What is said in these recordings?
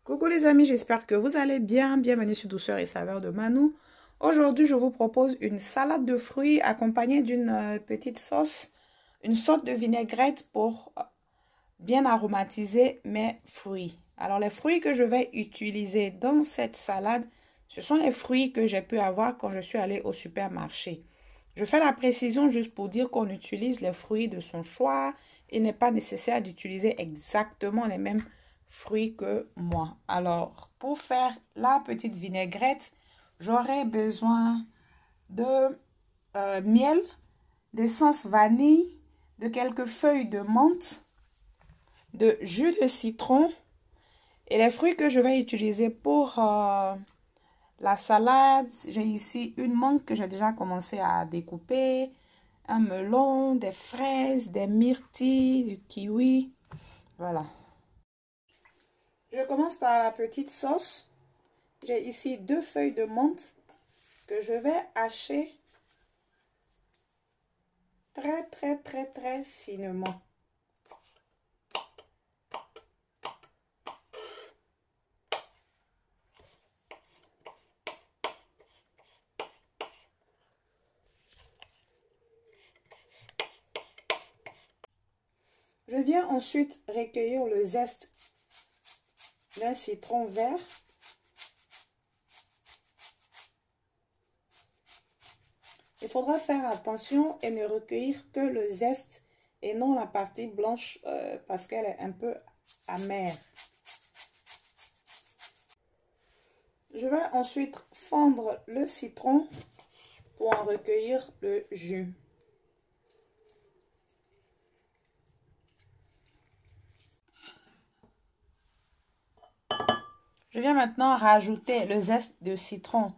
Coucou les amis, j'espère que vous allez bien. Bienvenue sur Douceur et Saveur de Manou. Aujourd'hui, je vous propose une salade de fruits accompagnée d'une petite sauce, une sorte de vinaigrette pour bien aromatiser mes fruits. Alors, les fruits que je vais utiliser dans cette salade, ce sont les fruits que j'ai pu avoir quand je suis allée au supermarché. Je fais la précision juste pour dire qu'on utilise les fruits de son choix. Il n'est pas nécessaire d'utiliser exactement les mêmes fruits que moi. Alors, pour faire la petite vinaigrette, j'aurai besoin de miel, d'essence vanille, de quelques feuilles de menthe, de jus de citron et les fruits que je vais utiliser pour la salade. J'ai ici une mangue que j'ai déjà commencé à découper, un melon, des fraises, des myrtilles, du kiwi. Voilà. Je commence par la petite sauce. J'ai ici 2 feuilles de menthe que je vais hacher très finement. Je viens ensuite recueillir le zeste d'un citron vert. Il faudra faire attention et ne recueillir que le zeste et non la partie blanche parce qu'elle est un peu amère. Je vais ensuite fendre le citron pour en recueillir le jus. Je viens maintenant rajouter le zeste de citron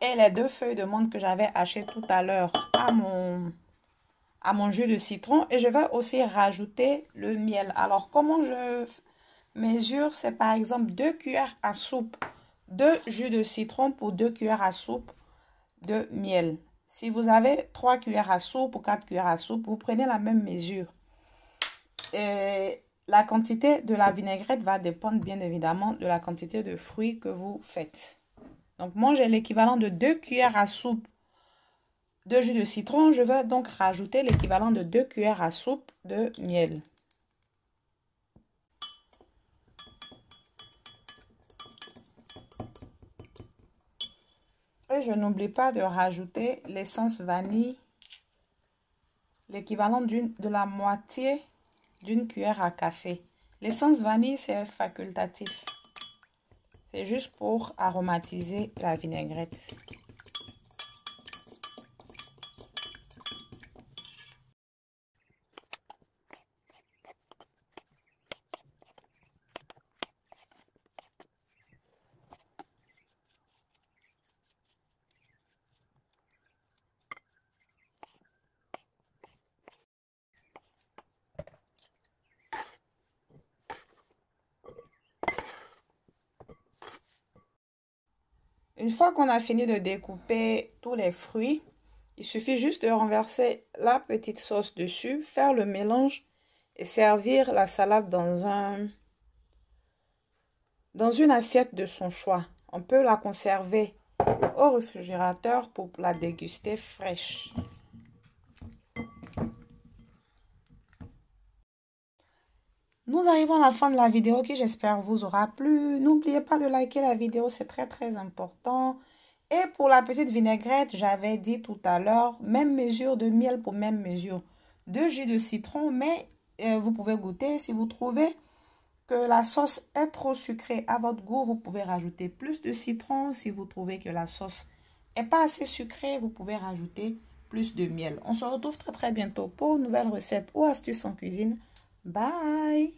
et les 2 feuilles de menthe que j'avais hachées tout à l'heure à mon jus de citron. Et je vais aussi rajouter le miel. Alors, comment je mesure? C'est par exemple 2 cuillères à soupe de jus de citron pour 2 cuillères à soupe de miel. Si vous avez 3 cuillères à soupe ou 4 cuillères à soupe, vous prenez la même mesure. Et la quantité de la vinaigrette va dépendre bien évidemment de la quantité de fruits que vous faites. Donc moi j'ai l'équivalent de 2 cuillères à soupe de jus de citron. Je vais donc rajouter l'équivalent de 2 cuillères à soupe de miel. Et je n'oublie pas de rajouter l'essence vanille, l'équivalent de la moitié d'une cuillère à café. L'essence vanille, c'est facultatif. C'est juste pour aromatiser la vinaigrette. Une fois qu'on a fini de découper tous les fruits, il suffit juste de renverser la petite sauce dessus, faire le mélange et servir la salade dans une assiette de son choix. On peut la conserver au réfrigérateur pour la déguster fraîche. Nous arrivons à la fin de la vidéo qui j'espère vous aura plu. N'oubliez pas de liker la vidéo, c'est très important. Et pour la petite vinaigrette, j'avais dit tout à l'heure, même mesure de miel pour même mesure de jus de citron. Mais vous pouvez goûter. Si vous trouvez que la sauce est trop sucrée à votre goût, vous pouvez rajouter plus de citron. Si vous trouvez que la sauce n'est pas assez sucrée, vous pouvez rajouter plus de miel. On se retrouve très bientôt pour une nouvelle recette ou astuce en cuisine. Bye!